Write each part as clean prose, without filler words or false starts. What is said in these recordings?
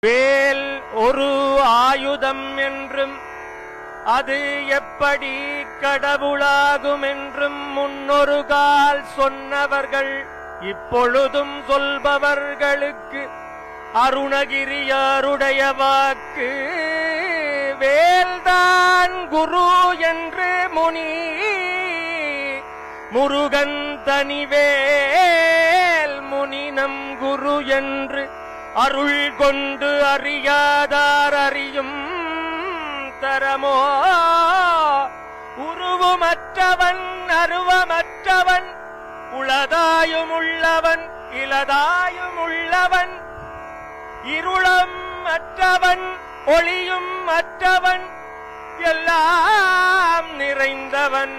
வேல் ஒரு ஆயுதம் என்றும் அது எப்படி கடவுளாகும் என்றும் முன்னொரு கால் சொன்னவர்கள் இப்பொழுதும் சொல்பவர்களுக்கு அருணகிரியாருடைய வாக்கு வேல்தான் குரு என்று முனி முருகன் தனிவேல் முனி நம் குரு என்று அருள் கொண்டு அறியாதார் அறியும் தரமோ உருவமற்றவன் அருவமற்றவன் உளதாயும் உள்ளவன் இலதாயும் உள்ளவன் இருளம் அற்றவன் ஒளியும் அற்றவன் எல்லாம் நிறைந்தவன்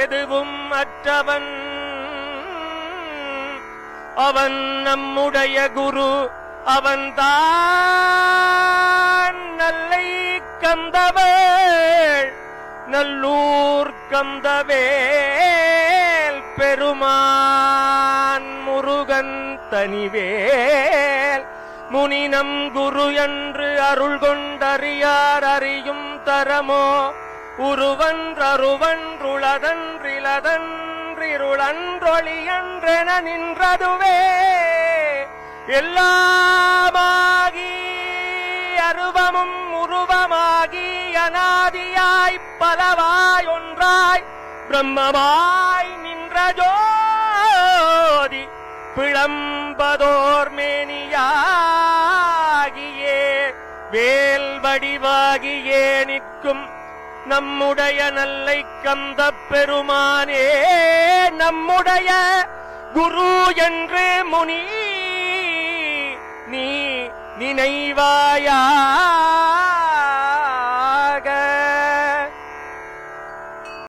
எதுவும் அற்றவன் அவன் நம்முடைய குரு அவன்தான் நல்லை கந்தவேள் நல்லூர் கந்தவேல் பெருமான் முருகன் தனிவேல் முனினம் குரு என்று அருள் கொண்டறியார் அறியும் தரமோ உருவன்றருவன்றுளதன்றிலதன்றிருளன்றொளியன்றென நின்றதுவே எல்லாமாகி அருவமும் உருவமாகி அநாதியாய் பலவாய் ஒன்றாய் பிரம்மமாய் நின்ற ஜோதி பிளம்பதோர் மேனியாகியே வேல் வடிவாகியே நிற்கும் நம்முடைய நல்லை கந்தப் பெருமானே நம்முடைய குரு என்று முனி நீ நினைவாயா